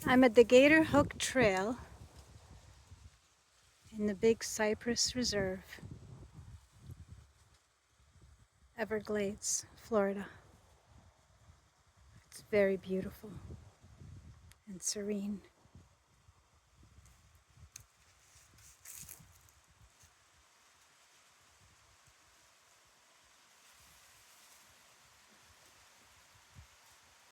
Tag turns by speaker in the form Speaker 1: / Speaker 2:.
Speaker 1: I'm at the Gator Hook Trail in the big Cypress Reserve, Everglades, Florida. It's very beautiful and serene.